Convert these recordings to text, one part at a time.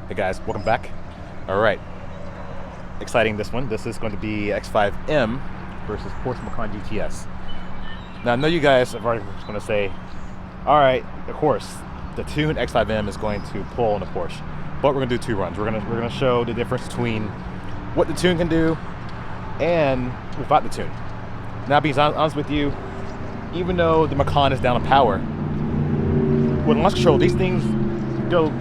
Hey guys, welcome back. All right, exciting this one. This is going to be X5 M versus Porsche Macan GTS. Now I know you guys are already going to say, all right, of course, the tuned X5M is going to pull on the Porsche, but we're going to do two runs. We're going to show the difference between what the tune can do and without the tune. Now, being honest with you, even though the Macan is down in power, with launch control, these things go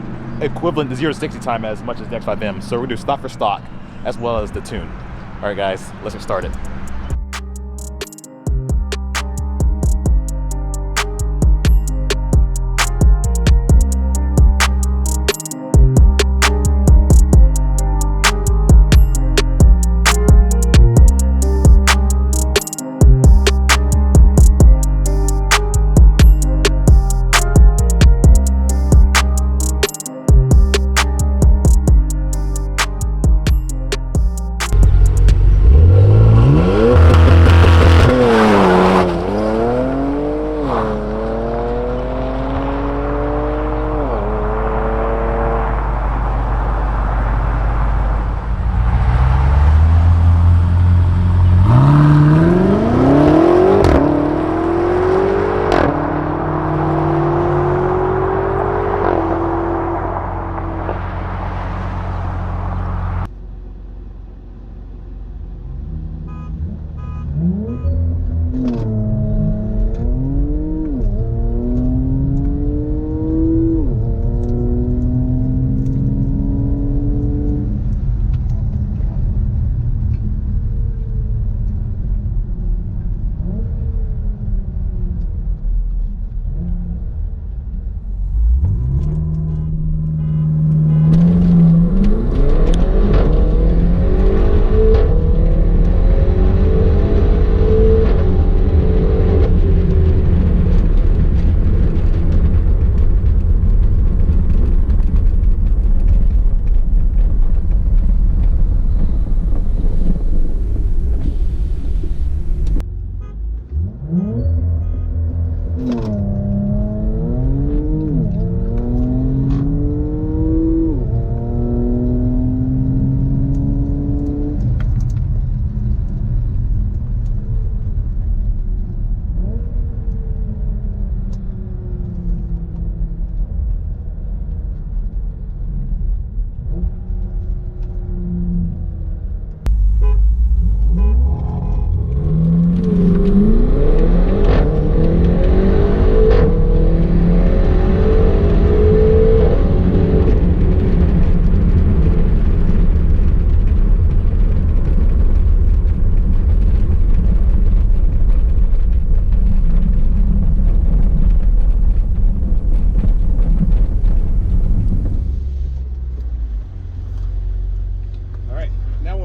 equivalent to 0 to 60 time as much as the X5M. So we're gonna do stock for stock as well as the tune. All right, guys, let's get started.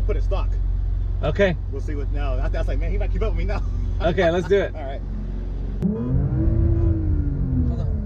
Put it stock. Okay. We'll see what now. I was like, man, he might keep up with me now. Okay, let's do it. All right. Hold on.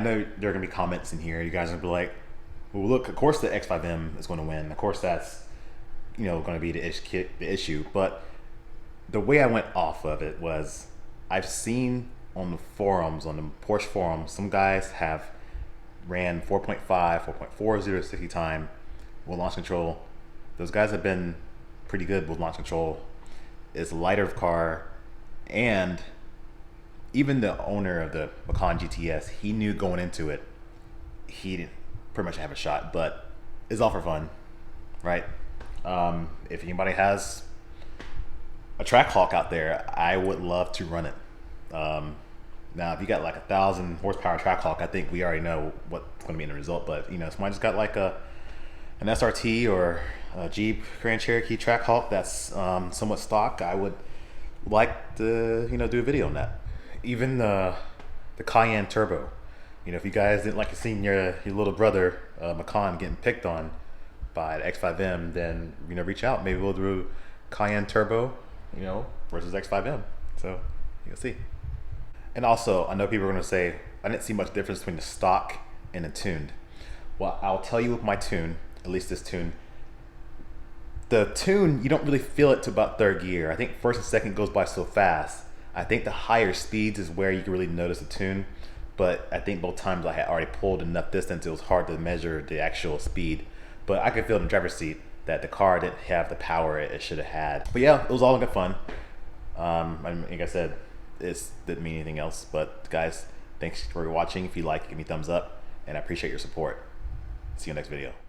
know there are gonna be comments in here. You guys are gonna be like, well, look, of course the X5M is gonna win. Of course that's, you know, gonna be the issue. But the way I went off of it was, I've seen on the forums, on the Porsche forums, some guys have ran 4.5, 4.4 0 to 60 time with launch control. Those guys have been pretty good with launch control. It's a lighter car, and even the owner of the Macan GTS, he knew going into it, he didn't pretty much have a shot, but it's all for fun, right? If anybody has a Trackhawk out there, I would love to run it. Now, if you got like 1,000 horsepower Trackhawk, I think we already know what's going to be in the result. But you know, if somebody just got like an SRT or a Jeep Grand Cherokee Trackhawk that's somewhat stock, I would like to, you know, do a video on that. Even the Cayenne Turbo. You know, if you guys didn't like to see your little brother Macan getting picked on by the X5M, then, you know, reach out. Maybe we'll do Cayenne Turbo, you know, versus X5M. So you'll see. And also, I know people are going to say, I didn't see much difference between the stock and the tuned. Well, I'll tell you with my tune, at least this tune, the tune, you don't really feel it to about third gear. I think first and second goes by so fast. I think the higher speeds is where you can really notice the tune. But I think both times I had already pulled enough distance, it was hard to measure the actual speed. But I could feel in the driver's seat that the car didn't have the power it should have had. But yeah, it was all in good fun. Like I said, it didn't mean anything else. But guys, thanks for watching. If you like, give me a thumbs up, and I appreciate your support. See you next video.